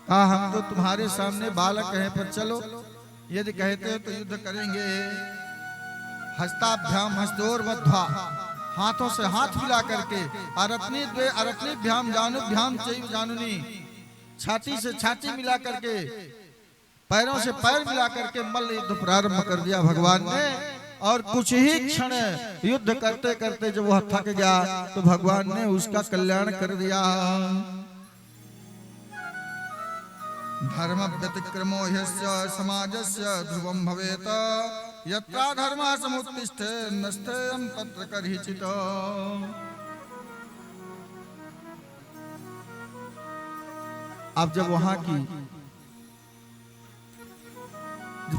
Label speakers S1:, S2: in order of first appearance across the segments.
S1: हाँ हम तो तुम्हारे सामने बालक हैं, पर चलो यदि कहते हो तो युद्ध करेंगे। हस्ताभ्याम हस्तोर्वध्वा, हाथों से हाथ मिला करके, अरत्नी द्वे अरत्नीभ्याम जानुभ्याम चैव जानुनी, छाती से छाती मिला करके, पैरों से पैर मिला करके मल्ल युद्ध प्रारंभ कर दिया भगवान ने। और कुछ ही क्षण युद्ध करते करते जब वह थक गया तो भगवान ने उसका कल्याण कर दिया। धर्म व्यतिक्रमो ह्यस्य समाजस्य ध्रुवं भवेत, यत्रा धर्मः समुत्तिष्ठे नस्तेयं तत्र कर्हिचित्। अब जब वहां की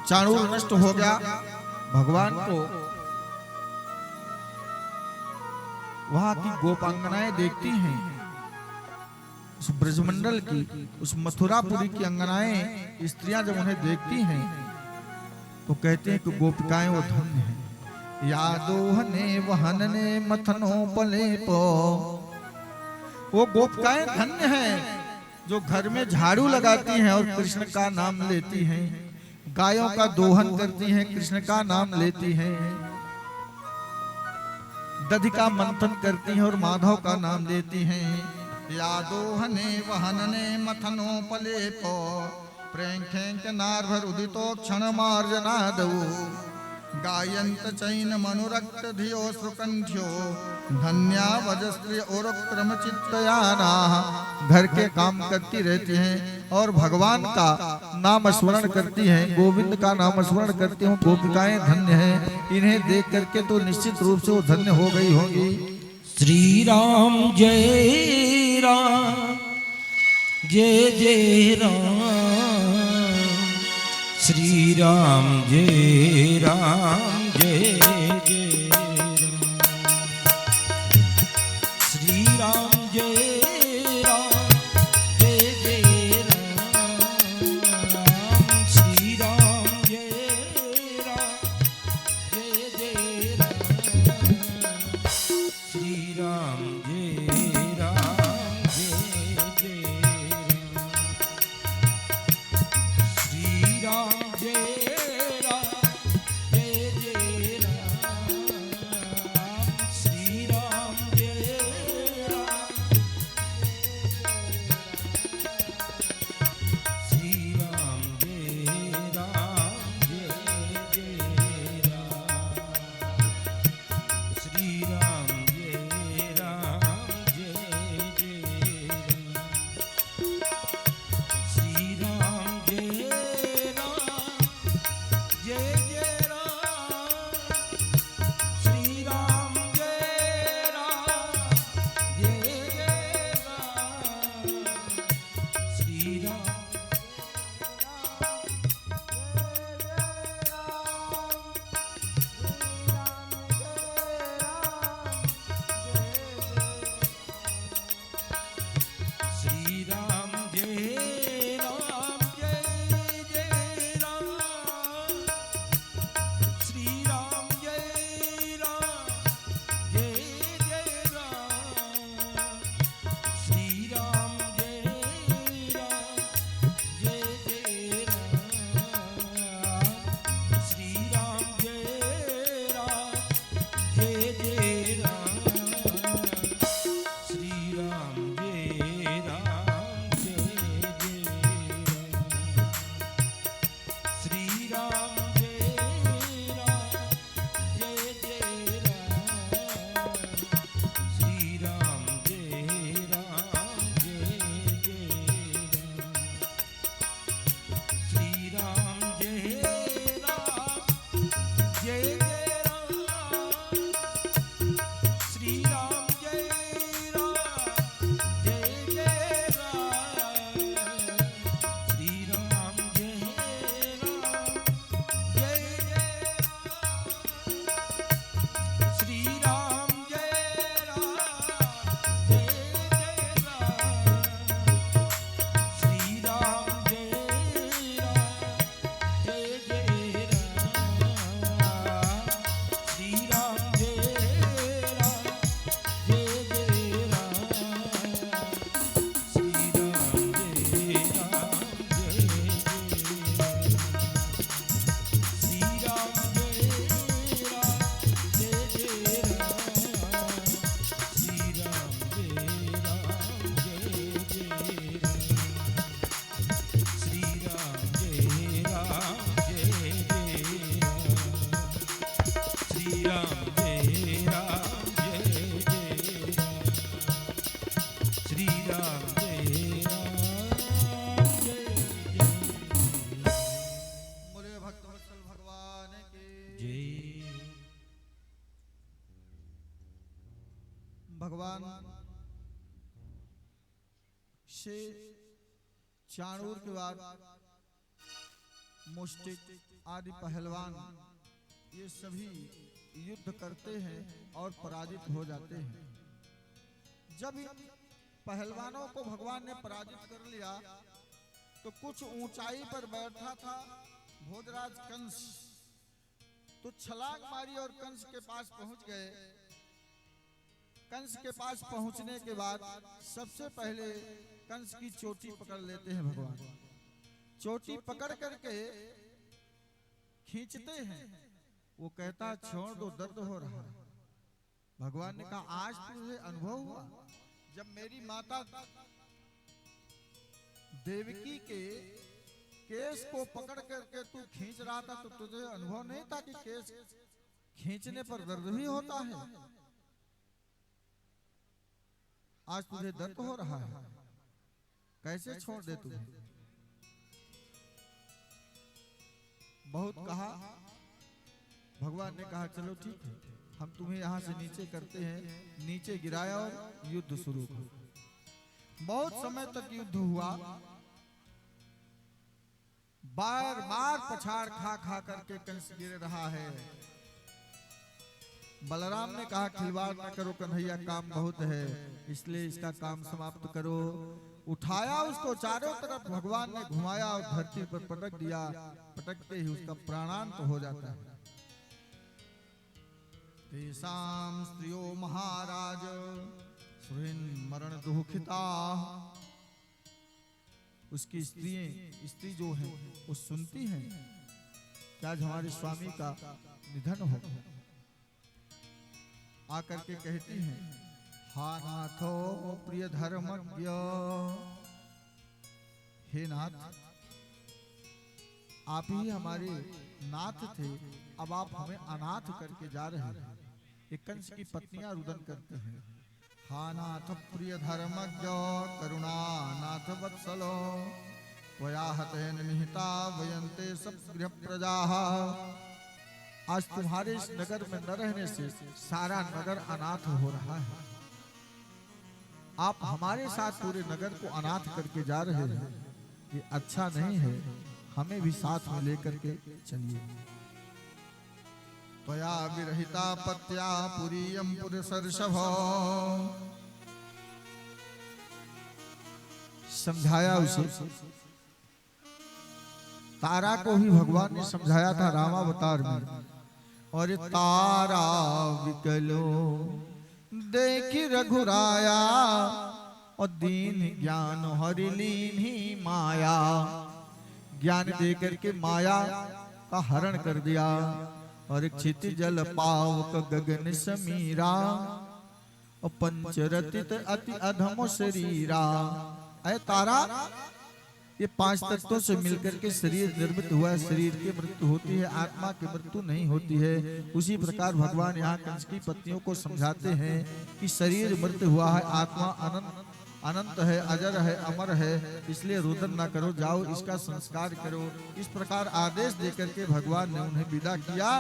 S1: चाणूर नष्ट हो गया, भगवान को वहां की गोपांगनाएं देखती हैं, उस ब्रजमंडल की, उस मथुरापुरी की अंगनाएं स्त्रियां जब उन्हें देखती हैं तो कहते हैं कि गोपिकाएं वो धन्य हैं। यादोहने वहनने मथनो पले पो, वो गोपिकाएं धन्य हैं जो घर में झाड़ू लगाती हैं और कृष्ण का नाम लेती हैं, गायों का दोहन करती हैं, कृष्ण का नाम लेती हैं, दधि का मंथन करती हैं और माधव का नाम लेती हैं। यादोहने वहनने मथनो पलेपो, प्रेंखेंच नारभर उदितो क्षण मार्जनादौ, गायंत चैन मनुरक्त धियो सुकंठ्यो, धन्या वजस्त्री और क्रम चित्तयाना। घर के काम करती रहती हैं और भगवान का नाम स्मरण करती हैं, गोविंद का नाम स्मरण करती हूँ। गोपिकाएं धन्य हैं, इन्हें देख करके तो निश्चित रूप से वो धन्य हो गई होंगी।
S2: श्री राम जय राम जय जय राम, श्री राम जय राम जय जय राम, श्री राम जय राम जय जय राम, श्री राम जय राम जय जय राम, श्री राम जय राम जय जय राम, श्री राम जय राम जय जय राम जय राम जय जय
S1: बोले भक्तवत्सल भगवान की
S2: जय।
S1: भगवान से चाणूर के बाद मुष्टिक आदि पहलवान ये सभी युद्ध करते हैं और पराजित हो जाते हैं। जब इन पहलवानों को भगवान ने पराजित कर लिया तो कुछ ऊंचाई पर बैठा था भोजराज कंस, तो छलांग मारी और कंस के पास पहुंच गए। कंस के पास पहुंचने के बाद सबसे पहले कंस की चोटी पकड़ लेते हैं भगवान। चोटी पकड़ करके खींचते हैं, वो कहता छोड़ दो, दर्द हो रहा है। भगवान ने कहा आज तुझे अनुभव हुआ जब मेरी माता देवकी के केस को पकड़ करके तू खींच रहा था, तो तुझे अनुभव नहीं था कि केस खींचने पर दर्द भी होता है। आज तुझे दर्द हो रहा है, कैसे छोड़ दे तुझे। बहुत कहा, भगवान ने कहा चलो ठीक है, हम तुम्हें यहां से नीचे करते हैं। नीचे गिराया और युद्ध शुरू हुआ। बहुत समय तक युद्ध हुआ, बार बार पछाड़ खा खा करके कंस गिर रहा है। बलराम ने कहा खिलवाड़ न करो कन्हैया, काम बहुत है, इसलिए इसका काम समाप्त करो। उठाया उसको, चारों तरफ भगवान ने घुमाया और धरती पर पटक दिया। पटकते ही उसका प्राणांत हो जाता है। तेषां स्त्रियो महाराज सुहृन् मरण दुःखिता। उसकी स्त्री जो है वो सुनती हैं कि आज हमारे स्वामी का निधन हो। आकर के कहती हैं हा नाथो प्रिय धर्मज्ञ, हे नाथ आप ही हमारे नाथ थे, अब आप हमें अनाथ करके जा रहे हैं। ये कंस की पत्नियां रुदन करती हैं। हा नाथ प्रिय धर्मज्ञ करुणा नाथ वत्सलो, त्वया हतेन निहिता वयन्ते सब गृह प्रजाः। आज तुम्हारे इस नगर में न रहने से सारा नगर अनाथ हो रहा है। आप हमारे साथ पूरे नगर को अनाथ करके जा रहे हैं, ये अच्छा नहीं है, हमें भी साथ में लेकर के चलिए। त्वया विरहिता पत्या पुरीयं पुरसर्षभ। समझाया उसे, तारा को भी भगवान ने समझाया था रामावतार में। और तारा विकलो देखी रघुराया, और दीन ज्ञान हरि लीन्ही माया। ज्ञान देकर के माया का हरण कर दिया। और क्षिति जल पावक गगन समीरा, और पंचरतित अति अधम शरीरा। अय तारा, ये पांच तत्वों से मिलकर के शरीर निर्मित हुआ है। शरीर की मृत्यु होती है, आत्मा की मृत्यु नहीं होती है। उसी प्रकार भगवान यहाँ कंस की पत्नियों को समझाते हैं कि शरीर मृत्यु हुआ है, आत्मा अनंत है, अजर है, अमर है, इसलिए रुदन ना करो, जाओ इसका संस्कार करो। इस प्रकार आदेश देकर के भगवान ने उन्हें विदा किया।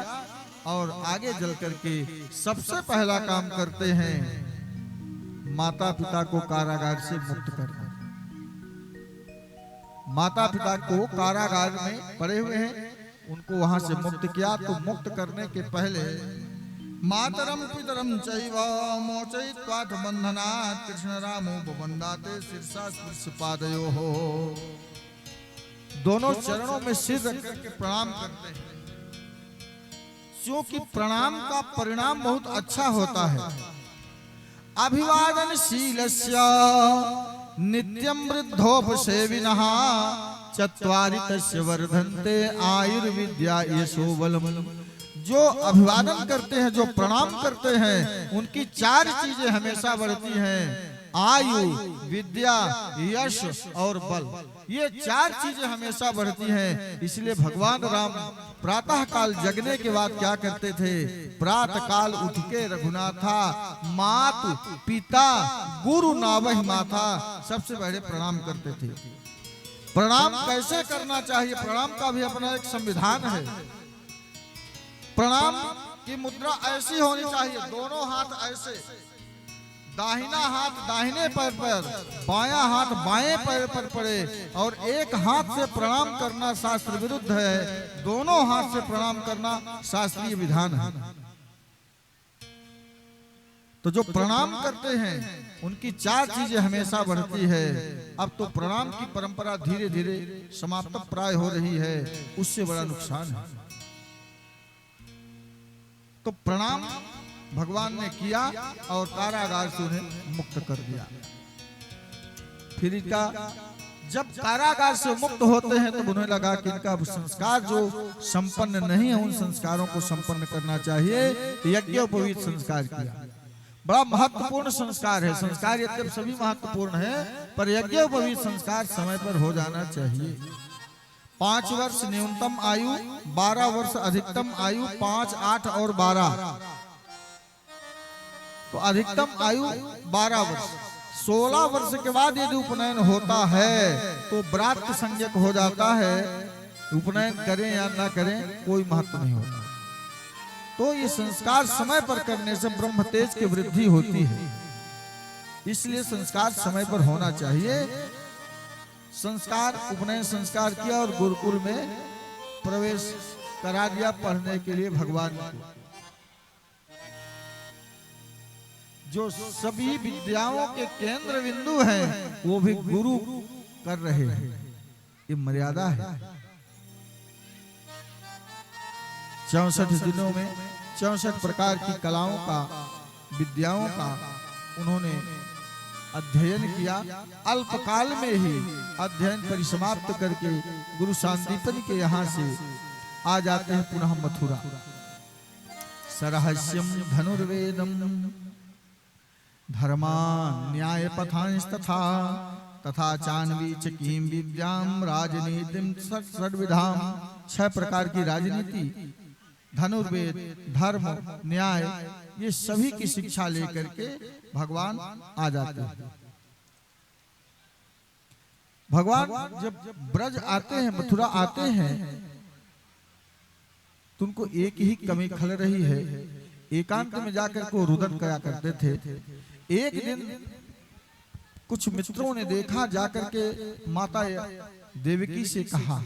S1: और आगे चल करके सबसे पहला काम करते हैं, माता पिता को कारागार से मुक्त करना। माता पिता को कारागार में पड़े हुए हैं, उनको वहां से मुक्त किया। तो मुक्त करने के पहले मातरम पितरम चैव मोचयित्वाथ बंधनात् कृष्ण रामो बंदाते शिरसा स्पर्श पादयोः। दोनों चरणों में सिर रख करके प्रणाम करते हैं, क्योंकि प्रणाम का परिणाम बहुत अच्छा होता है। अभिवादनशीलस्य नित्यं वृद्धोपसेविनः चत्वारि तस्य वर्धन्ते आयुर्विद्या यशो बलम्। जो अभिवादन करते हैं, जो प्रणाम करते हैं, उनकी चार चीजें हमेशा बढ़ती हैं। आयु, विद्या, यश और बल, ये 4 चीजें हमेशा बढ़ती हैं। इसलिए भगवान राम प्रातः काल जगने के बाद क्या करते थे? प्रातः काल उठ के रघुनाथा मातु पिता गुरु नावहि माथा, सबसे पहले प्रणाम करते थे। प्रणाम कैसे करना चाहिए? प्रणाम का भी अपना एक संविधान है। प्रणाम की मुद्रा ऐसी होनी चाहिए, दोनों हाथ ऐसे, दाहिना हाथ दाहिने पैर पर, बायां हाथ बाएं पैर पर पड़े, और एक हाथ से प्रणाम करना शास्त्र विरुद्ध है। दोनों हाथ से प्रणाम करना शास्त्रीय विधान है। तो जो प्रणाम करते हैं उनकी 4 चीजें हमेशा बढ़ती है। अब तो प्रणाम की परंपरा धीरे धीरे समाप्त प्राय हो रही है, उससे बड़ा नुकसान है। तो प्रणाम भगवान ने किया और कारागार से उन्हें मुक्त कर दिया। फिर इनका जब कारागार से मुक्त होते हैं तब उन्हें लगा कि इनका संस्कार जो संपन्न नहीं है, उन संस्कारों को संपन्न करना चाहिए। यज्ञोपवीत संस्कार किया। बड़ा महत्वपूर्ण संस्कार है। संस्कार यद्यपि सभी महत्वपूर्ण है, पर यज्ञोपवीत संस्कार समय पर हो जाना चाहिए। 5 वर्ष न्यूनतम आयु, 12 वर्ष अधिकतम आयु, 5, 8 और 12, तो अधिकतम आयु 12 वर्ष। 16 वर्ष के बाद यदि उपनयन होता है तो ब्रात्य संज्ञक हो जाता है। उपनयन करें या ना करें कोई महत्व नहीं होता। तो ये संस्कार समय पर करने से ब्रह्म तेज की वृद्धि होती है, इसलिए संस्कार समय पर होना चाहिए। संस्कार उपनयन संस्कार किया और गुरुकुल में प्रवेश करा दिया पढ़ने के लिए भगवान को। जो सभी विद्याओं के केंद्र बिंदु हैं वो भी गुरु कर रहे हैं, ये मर्यादा है। 64 दिनों में 64 प्रकार की कलाओं का, विद्याओं का उन्होंने अध्ययन किया। अल्पकाल में ही अध्ययन परिसमाप्त करके गुरु सांदीपनि के यहाँ से आ जाते हैं पुनः मथुरा। सरहस्यम धनुर्वेदम धर्मान न्याय पथांस्तथा तथा चान्वी च कीं विद्याम राजनीतिम षड्विधाम। 6 प्रकार की राजनीति, धनुर्वेद, धर्म, न्याय, ये सभी की शिक्षा लेकर के भगवान आ जाते हैं। भगवान जब ब्रज आते हैं, मथुरा आते हैं, तो उनको एक ही कमी खल रही है। एकांत में जाकर को रुदन करा करते थे। एक दिन कुछ मित्रों ने देखा, जाकर के माता देवकी से कहा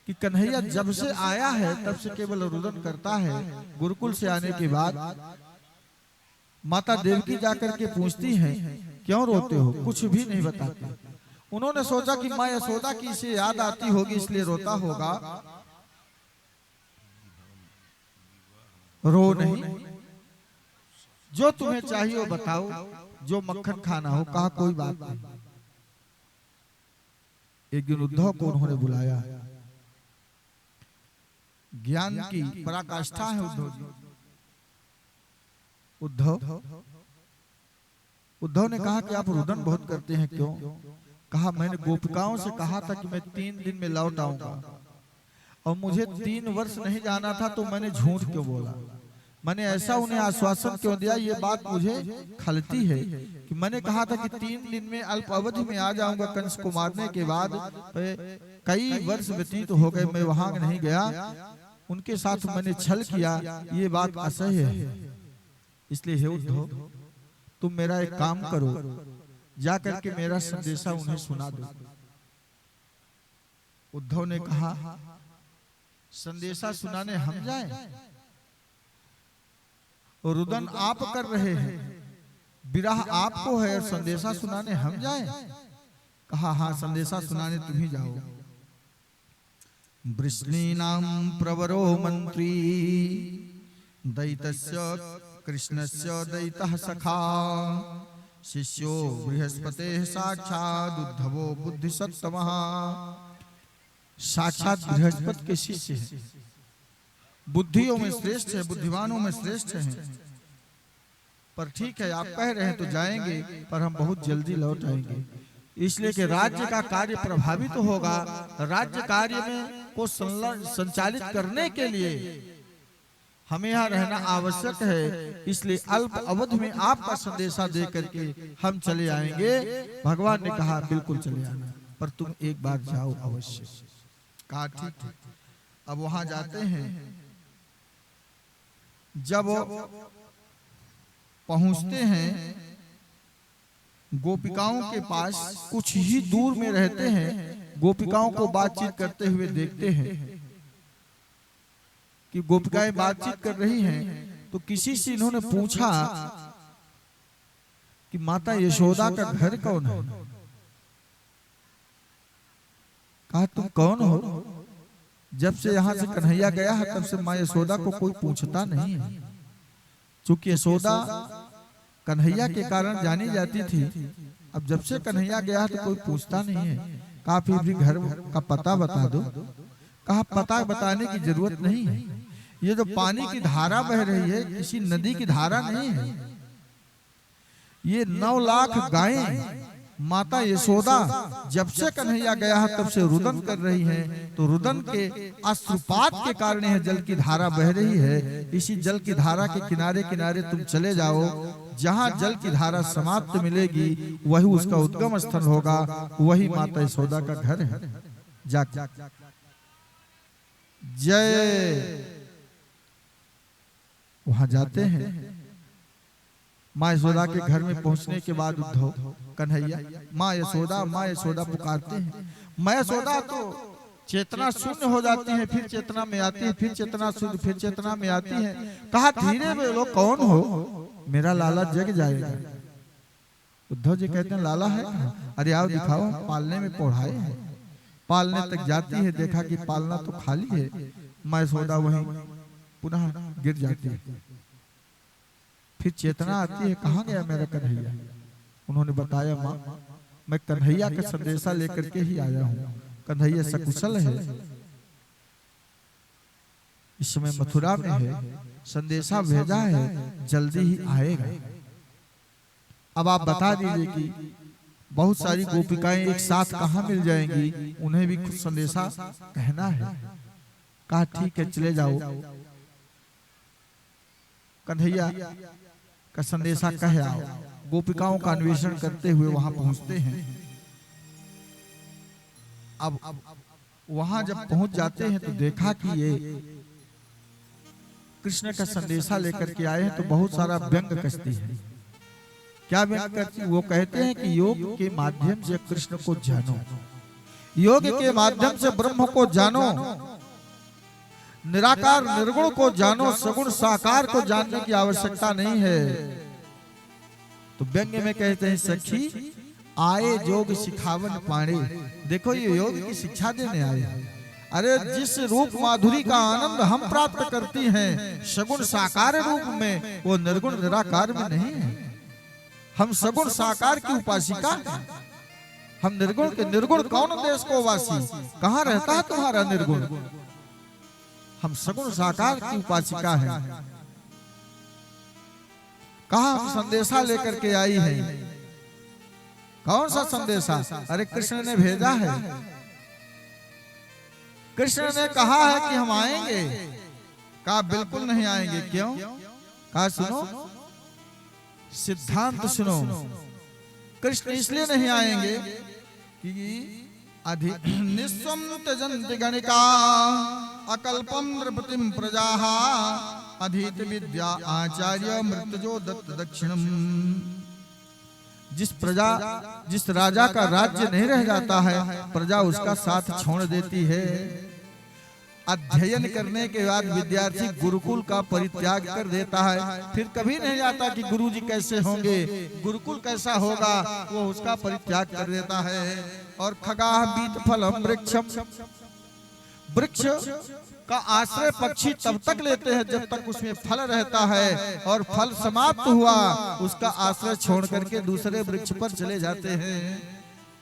S1: कि कन्हैया जब से आया है तब से केवल रुदन करता है। गुरुकुल से आने के बाद माता देवकी जाकर के पूछती हैं, क्यों रोते हो? कुछ भी नहीं बताते। उन्होंने सोचा कि माँ यशोदा की इसे याद आती होगी इसलिए रोता होगा। रो नहीं, जो तुम्हें चाहिए वो बताओ, जो मक्खन खाना हो। कहा कोई बात नहीं। एक दिन उद्धव को उन्होंने बुलाया। ज्ञान की पराकाष्ठा है उद्धव जी। उद्धव ने कहा कि आप रुदन बहुत करते हैं, क्यों? कहा मैंने गोपिकाओं से कहा था कि मैं 3 दिन में लौट आऊंगा, और मुझे 3 वर्ष नहीं जाना था, तो मैंने झूठ क्यों बोला? मैंने ऐसा उन्हें आश्वासन क्यों दिया? ये बात मुझे खलती है कि मैंने कहा था कि 3 दिन में अल्प अवधि में आ जाऊंगा। कंस को मारने के बाद कई वर्ष व्यतीत हो गए, मैं वहां नहीं गया, उनके साथ मैंने छल किया, ये बात असह्य है। इसलिए हे उद्धव, तुम मेरा एक काम करो, जाकर के मेरा संदेशा उन्हें सुना दो। उद्धव ने कहा संदेशा सुनाने हम जाएं? रुदन आप कर रहे हैं, विरह आपको है, और संदेशा सुनाने हम जाएं? कहा हाँ, संदेशा सुनाने तुम ही जाओ। वृष्णीनां प्रवरो मंत्री दैतस्य कृष्णस्य दैतः सखा शिष्यो बृहस्पतेः साक्षात् उद्धवो बुद्धिसत्तमः। साक्षात बृहस्पति के शिष्य हैं, बुद्धियों में श्रेष्ठ है, बुद्धिमानों में श्रेष्ठ हैं। पर ठीक है आप कह रहे हैं तो जाएंगे, पर हम बहुत जल्दी लौट आएंगे। इसलिए कि राज्य का कार्य प्रभावित तो होगा, राज्य कार्य में को संचालित करने के लिए हमें यहाँ रहना आवश्यक है। इसलिए अल्प अवधि में आपका संदेशा दे करके हम चले आएंगे। भगवान ने कहा बिल्कुल चले आना, पर तुम एक बार जाओ अवश्य। कहा ठीक है। अब वहां जाते हैं, जब पहुंचते हैं गोपिकाओं के पास, कुछ ही दूर में रहते हैं, गोपिकाओं को बातचीत करते हुए देखते हैं कि गोपिकाएं बातचीत कर रही हैं। तो किसी से इन्होंने पूछा कि माता यशोदा का घर कौन है? कहा तुम कौन हो? जब से यहां से कन्हैया गया है तब से माँ यशोदा को कोई पूछता नहीं है। चूंकि यशोदा कन्हैया के कारण जानी जाती थी, अब जब से कन्हैया गया है तो कोई पूछता नहीं है। कहा फिर भी घर का पता बता दो। कहा पता बताने की जरूरत नहीं है, ये जो पानी की धारा बह रही है किसी नदी की धारा नहीं है। ये 9 लाख गायें माता यशोदा जब से कन्हैया गया है तब से रुदन कर रही हैं। तो रुदन के अश्रुपात के कारण यह जल की धारा बह रही है। इसी जल की धारा के किनारे किनारे तुम चले जाओ, जहां जल की धारा समाप्त मिलेगी वही उसका उद्गम स्थल होगा, वही माता यशोदा का घर है। जा जय। वहां जाते हैं, माँ यशोदा के घर में पहुंचने के बाद उद्धव कन्हैया माँ यशोदा पुकारते हैं। माँ यशोदा तो चेतना शून्य हो जाती है, फिर चेतना में आती है, फिर चेतना शून्य, फिर चेतना में आती है। कहा धीरे बोलो कौन हो? मेरा लाला जग जाएगा। उद्धव जी कहते हैं लाला है? अरे आओ दिखाओ, पालने में पढ़ाए हैं। पालने तक जाती है, देखा कि पालना तो खाली है। माँ यशोदा वहीं पुनः गिर जाती है। फिर चेतना आती है, कहाँ गया मेरा कन्हैया? उन्होंने बताया माँ मैं कन्हैया का संदेशा लेकर के ही आया हूँ, कन्हैया सकुशल है, इस समय मथुरा में है, संदेशा भेजा है, जल्दी ही आएगा। अब आप बता दीजिए कि बहुत सारी गोपिकाएं एक साथ कहाँ मिल जाएंगी, उन्हें भी कुछ संदेशा कहना है। कहा ठीक है चले जाओ। कन्हैया का संदेशा कह आओ। गोपिकाओं का अन्वेषण करते हुए वहां पहुंचते हैं। अब वहां जब पहुंच जाते हैं तो देखा कि ये कृष्ण का संदेशा लेकर के आए हैं। तो बहुत सारा व्यंग कसती है। क्या व्यंग करती? वो कहते हैं कि योग के माध्यम से कृष्ण को जानो, योग के माध्यम से ब्रह्म को जानो, निराकार निर्गुण को जानो, सगुण साकार को जानने की आवश्यकता नहीं है। तो व्यंग्य में कहते हैं सखी आए जोग सिखावन पाणे। देखो ये योग की शिक्षा देने आए। अरे जिस रूप माधुरी का आनंद हम प्राप्त करती हैं सगुण साकार रूप में, वो निर्गुण निराकार में नहीं है। हम सगुण साकार की उपासिका हैं। हम निर्गुण के निर्गुण कौन देश को वासी, कहाँ रहता है तुम्हारा निर्गुण? हम सगुण साकार की उपासिका हैं। कहा हम संदेशा लेकर के आई है। कौन सा संदेशा? अरे कृष्ण ने भेजा है। कृष्ण ने कहा है कि हम आएंगे। कहा बिल्कुल नहीं आएंगे। क्यों? कहा सुनो सिद्धांत सुनो। कृष्ण इसलिए नहीं आएंगे कि निस्वम त्यजन्ति गणिका अकल्पम नृपतिम प्रजाः अधीत विद्या आचार्य मृत्युजो दत्त दक्षिणम। जिस राजा का राज्य नहीं रह जाता है प्रजा उसका साथ छोड़ देती है। अध्ययन करने के बाद विद्यार्थी गुरुकुल का परित्याग कर देता है, फिर कभी नहीं जाता कि गुरुजी कैसे होंगे, गुरुकुल कैसा होगा, वो उसका परित्याग कर देता है। और खगाह बीत फलम वृक्षम, वृक्ष का आश्रय पक्षी तब तक लेते हैं जब तक उसमें फल रहता है, और फल समाप्त हुआ उसका आश्रय छोड़ करके दूसरे वृक्ष पर चले जाते हैं।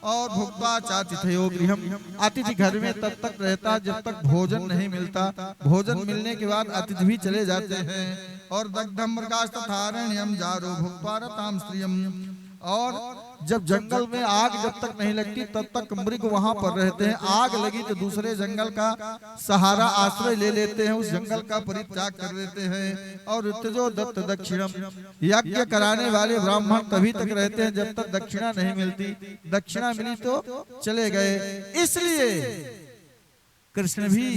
S1: और भुक्त्वा चातिथयो गृहम, अतिथि घर में तब तक रहता जब तक भोजन नहीं मिलता, भोजन मिलने के बाद अतिथि भी चले जाते हैं। और दग्धम मृगास्तथारण्यम जारो भुक्त्वा रताम स्त्रियम, और जब जंगल में आग जब तक नहीं लगती तब तक मृग वहां पर रहते हैं, आग लगी तो दूसरे जंगल का सहारा आश्रय ले लेते हैं, उस जंगल का परित्याग कर देते हैं। और ऋतजो दत्त दक्षिणम, यज्ञ कराने वाले ब्राह्मण तभी तक रहते हैं जब तक दक्षिणा नहीं मिलती, दक्षिणा मिली तो चले गए। इसलिए कृष्ण भी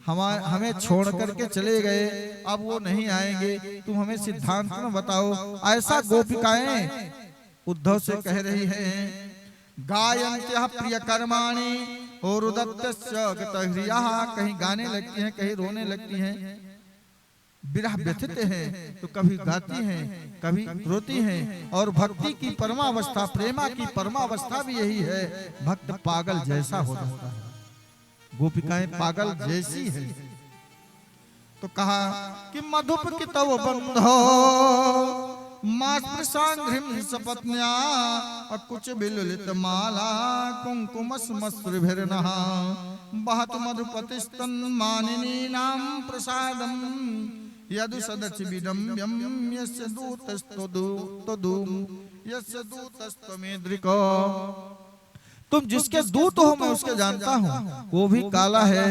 S1: हमें छोड़ करके चले गए, अब वो नहीं आएंगे, तुम हमें सिद्धांत न बताओ। ऐसा गोपिकाएं उद्धव से कह रही हैं। गायन्त्यः प्रिय कर्माणि और कहीं गाने लगती हैं, कहीं रोने लगती हैं, विरह व्यथित हैं तो कभी गाती हैं कभी रोती हैं। और भक्ति की परमावस्था, प्रेमा की परमावस्था भी यही है, भक्त पागल जैसा हो जाता है, गोपिकाएं पागल जैसी है। तो कहा कि मधुप की तव बंधो मास्पृशांघ्रिम सपत्न्या अकुच बिललित माला कुंकुमस्मस्त्रिभिर्नः बहत मधुपतिस्तन मानिनी नाम प्रसादम यदु सदचिविडम्ब्यम यस्य दूतस्तदूम यस्य दूतस्तमेद्रिको। तुम जिसके दूत हो मैं उसके जानता हूँ, वो भी काला है,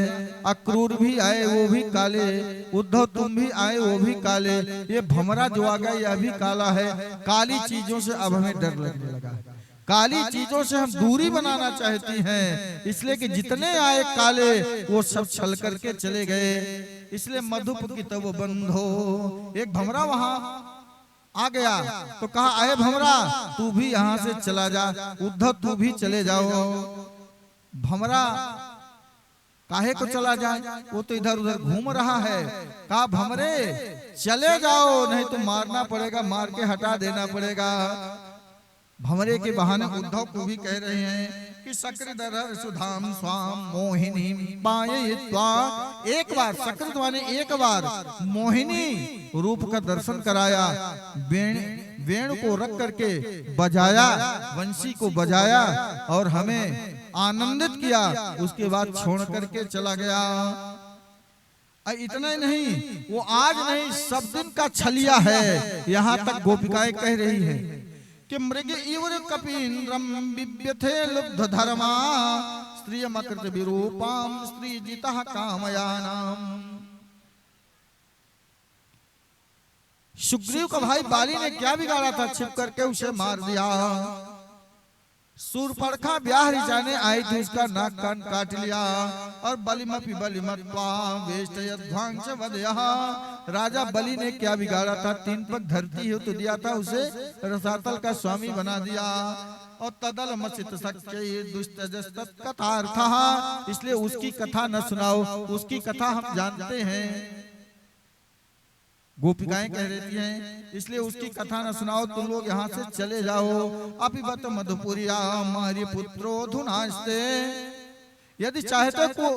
S1: अक्रूर भी आए वो भी काले, उद्धव तुम भी आए वो भी काले, ये भमरा जो आ गया यह भी काला है। काली चीजों से अब हमें डर लगने लगा, काली चीजों से हम दूरी बनाना चाहती हैं, इसलिए कि जितने आए काले वो सब छल करके चले गए। इसलिए मधुप की तब बंधो, एक भमरा वहां आ गया तो कहा अरे भमरा तू भी यहाँ से चला जा, उद्धव तू भी चले जाओ। भमरा काहे को चला जाए, वो तो इधर उधर घूम रहा है। कहा भमरे चले जाओ नहीं तो मारना पड़ेगा, मार के हटा देना पड़ेगा। भमरे के बहाने उद्धव को भी कह रहे हैं कि सकृदर सुधाम स्वाम मोहिनी पाययित्वा, एक बार सकृत माने एक बार मोहिनी रूप का दर्शन कराया, वेणु को रख करके बजाया, वंशी को बजाया और हमें आनंदित किया, उसके बाद छोड़ करके चला गया। इतना ही नहीं, वो आज नहीं सब दिन का छलिया है। यहाँ तक गोपिकाएं कह रही है कि मृग इवर कपीन्द्रम बिभ्यथे लुब्ध धर्मा स्त्रियमकृत विरूपाम स्त्री जितः कामयानाम। सुग्रीव का भाई बाली ने क्या बिगाड़ा था, छिप करके उसे मार दिया। सूर्पणखा ब्याह रिचाने आई थी, उसका नाक कान काट लिया। और बलिमपि बलिमत्वा वेष्टयध्वांस वदयः, राजा बलि ने क्या बिगाड़ा था, 3 पग धरती हो तो दिया था, उसे रसातल का स्वामी बना दिया। और तदल मसित सख्य दुष्टजस्तत् कथार्थः, इसलिए उसकी कथा न सुनाओ, उसकी कथा हम जानते हैं। गोपिकाएं कह रही हैं इसलिए उसकी कथा न सुनाओ, तुम लोग यहाँ से चले जाओ। अपिबत मधुपुरिया मारी पुत्रो धुनास्ते, यदि चाहते को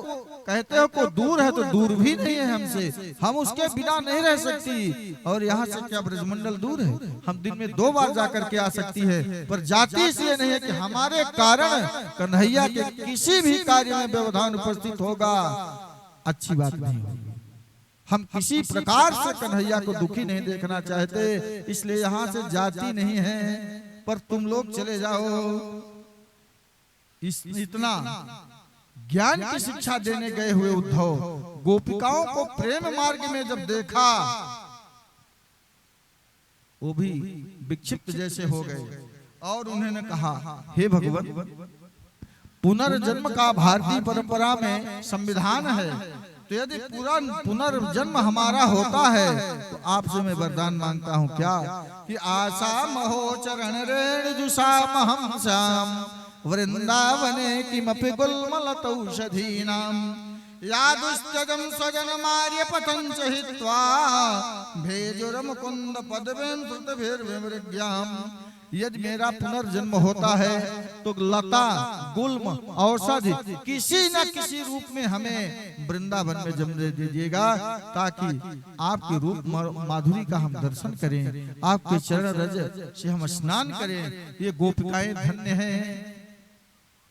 S1: कहते हो को दूर है तो दूर भी नहीं है हमसे, हम उसके बिना नहीं रह सकती। और यहाँ से क्या ब्रजमंडल दूर है, हम दिन में 2 बार जाकर के आ सकती है, पर जाती इसलिए नहीं है कि हमारे कारण कन्हैया के किसी भी कार्य में व्यवधान उपस्थित होगा, अच्छी बात नहीं होगी। हम किसी प्रकार से कन्हैया को दुखी नहीं देखना चाहते, इसलिए यहाँ से जाती नहीं है, पर तुम लोग चले जाओ। इतना ज्ञान की शिक्षा देने गए हुए उद्धव गोपिकाओं को प्रेम मार्ग में जब देखा, वो भी विक्षिप्त जैसे हो गए। और उन्होंने कहा हे भगवान, पुनर्जन्म का भारतीय परंपरा में संविधान है, तो यदि पूरा पुनर्जन्म हमारा होता है तो आपसे मैं वरदान मांगता हूँ क्या कि आशा महो चरण रेण जुषामहं श्याम वृंदावने किमपि गुल्मलतौषधीनां यादुश्चजं स्वजन मार्य पतंच हित्वा भेजुर मुकुंद पदवेन कृतभिर्विमृग्याम। यदि मेरा पुनर्जन्म होता है तो लता गुल्म औषधि किसी न किसी रूप में हमें वृंदावन में जन्म दे दीजिएगा, ताकि आपके रूप माधुरी का हम दर्शन करें, आपके चरण रज से हम स्नान करें। ये गोपिकाएं धन्य हैं।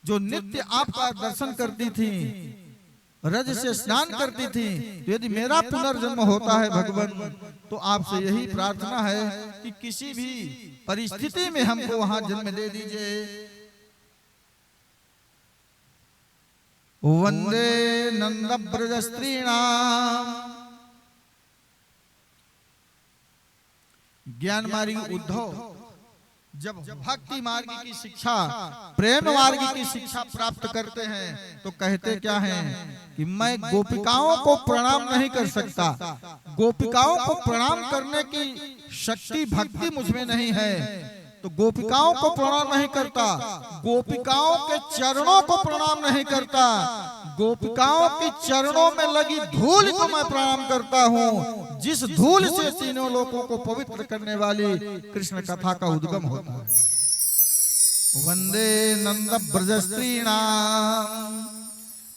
S1: जो नित्य आपका दर्शन करती थी, रज से स्नान करती थी, तो यदि मेरा पुनर्जन्म होता है भगवान, तो आपसे यही प्रार्थना है कि किसी भी परिस्थिति में हमको वहां जन्म दे दीजिए। वंदे नंद ब्रज स्त्रीणाम। ज्ञान मार्गी उद्धव जब भक्ति मार्ग की शिक्षा, प्रेम मार्ग की शिक्षा प्राप्त करते हैं, तो कहते क्या हैं कि मैं गोपिकाओं को प्रणाम नहीं कर सकता, गोपिकाओं को प्रणाम करने की शक्ति भक्ति मुझमें नहीं है, तो गोपिकाओं को प्रणाम नहीं करता, गोपिकाओं के चरणों को प्रणाम नहीं करता, गोपिकाओं के चरणों में लगी धूल को मैं प्रणाम करता हूँ, जिस धूल से तीनों लोगों को पवित्र करने वाली कृष्ण कथा का उद्गम होता है। वंदे नंद ब्रज स्त्रीणाम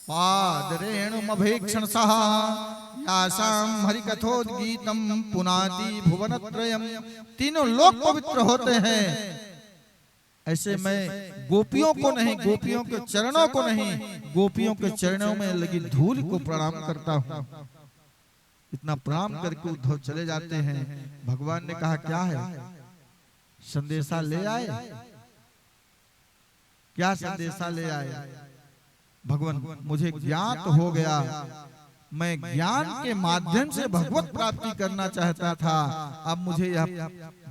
S1: पादरेणुमभीक्षण सह यासाम हरिकथोद्गीतम पुनाति भुवनत्रयम्। तीनों लोग पवित्र होते हैं, ऐसे मैं गोपियों को नहीं, गोपियों के चरणों को नहीं, गोपियों के चरणों में लगी धूल को प्रणाम करता हूँ। इतना प्रणाम करके उद्धव चले जाते हैं। भगवान ने कहा क्या है, संदेशा ले आए? क्या संदेशा ले आए? भगवान मुझे ज्ञात हो गया, मैं ज्ञान के माध्यम से भगवत प्राप्ति करना चाहता था, अब मुझे यह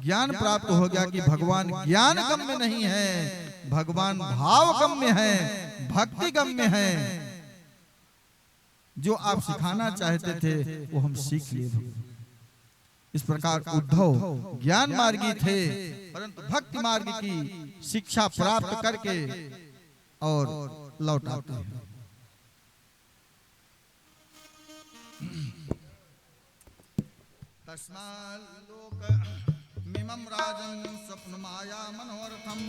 S1: ज्ञान प्राप्त हो गया कि भगवान ज्ञान गम्य नहीं है, भगवान भाव गम्य है, भक्ति गम्य है। जो आप सिखाना चाहते थे वो हम सीख लिए। इस प्रकार उद्धव ज्ञान मार्गी थे, परंतु भक्ति मार्ग की शिक्षा प्राप्त करके और लौट आते हैं। तस्माल्लोकमिमं राजन् स्वप्नमाया मनोरथं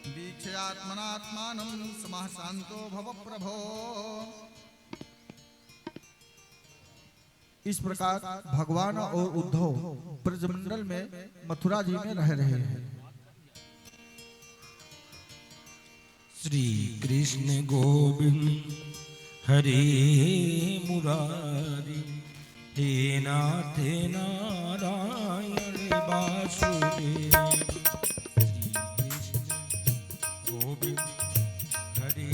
S1: वीक्षयात्मनात्मानं समः शान्तो भव प्रभो। इस प्रकार भगवान और उद्धव ब्रजमंडल में मथुरा जी में रह रहे हैं।
S2: श्री कृष्ण गोविंद हरे मुरारी, हे नाथ नारायण वासुदेव। श्री कृष्ण गोविंद हरे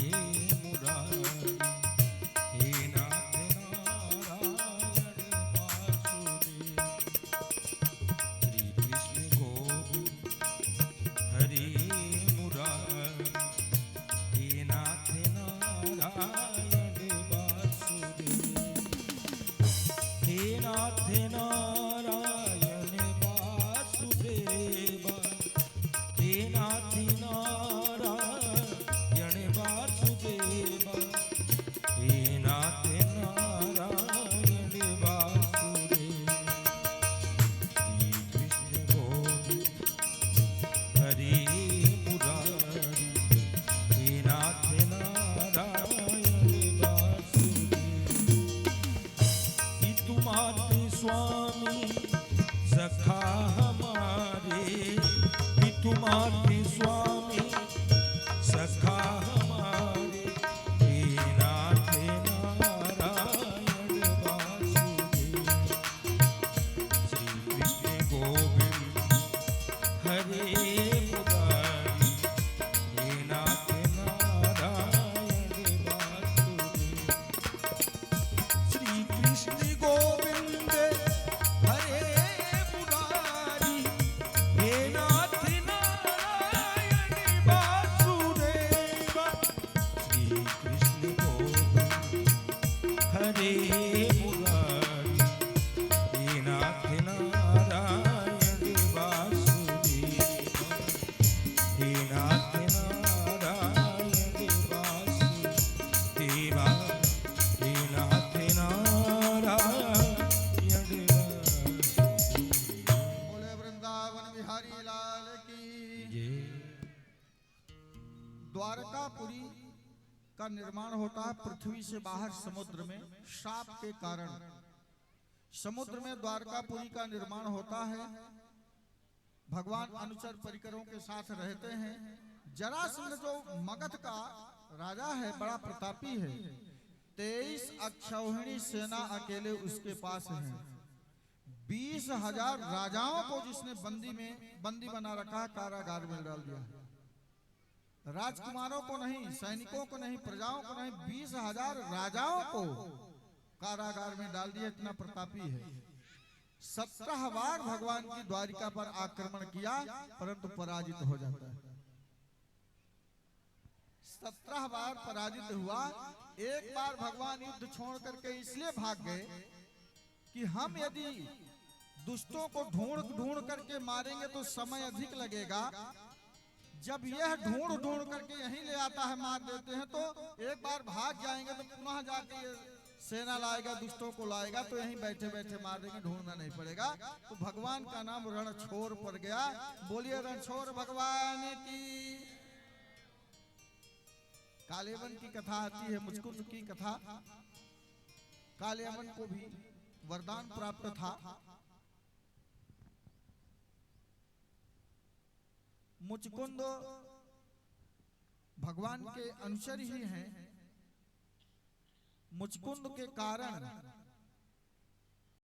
S2: मुरारी, हे नाथ नारायण वासुदेव। श्री कृष्ण गोविंद हरे मुरारी, हे नाथ नारायण वासुदेव। हे नाथ नारायण वासुदेव, हे नाथ नारायण वासुदेव, हे नाथ नारायण वासुदेव। श्री कृष्ण गोविंद हरे मुरारी, हे नाथ नारायण वासुदेव। कि तुम्हारे स्वामी सखा हमारे, कि तुम्हारे स्वामी सखा हमारे, हे नाथ नारायण वासुदेव। श्री कृष्ण गोविंद हरे मुरारी, हे नाथ नारायण वासुदेव। श्री कृष्ण गोविंद हरे मुरारी, हे नाथ नारायण वासुदेव। श्री कृष्ण गोविंद हरे मुरारी, हे नाथ नारायण वासुदेव, हे नाथ नारायण वासुदेव, हे नाथ नारायण वासुदेव।
S1: बोले वृंदावन बिहारी लाल की।
S2: जय।
S1: द्वारकापुरी का निर्माण होता है पृथ्वी से बाहर समुद्र में, श्राप के कारण समुद्र में द्वारकापुरी का निर्माण होता है। भगवान अनुचर परिकरों के साथ रहते हैं। जरासंध जो मगध का राजा है, बड़ा प्रतापी है। 23 अक्षौहिणी सेना अकेले उसके पास है। 20,000 राजाओं को जिसने बंदी बना रखा है, कारागार में डाल दिया। राजकुमारों को नहीं, सैनिकों को नहीं, प्रजाओं को नहीं, 20,000 राजाओं को कारागार में डाल दिया। इतना प्रतापी है। 17 बार भगवान की द्वारिका पर आक्रमण किया, परंतु पराजित हो जाता है। 17 बार पराजित हुआ। एक बार भगवान युद्ध छोड़ करके इसलिए भाग गए कि हम यदि दुष्टों को ढूंढ करके मारेंगे तो समय अधिक लगेगा। जब यह ढूंढ करके यहीं ले आता है, मार देते हैं, तो एक बार भाग जाएंगे तो पुनः जाके ये सेना लाएगा, दुष्टों को लाएगा, तो यहीं बैठे बैठे मार देंगे, ढूंढना नहीं पड़ेगा। तो भगवान का नाम रणछोर पड़ गया। बोलिए रणछोर भगवान की। कालेवन की कथा आती है, मुचकुंद की कथा। कालेवन को भी वरदान प्राप्त था। मुचकुंद भगवान के अनुचर ही हैं। मुचकुंद के कारण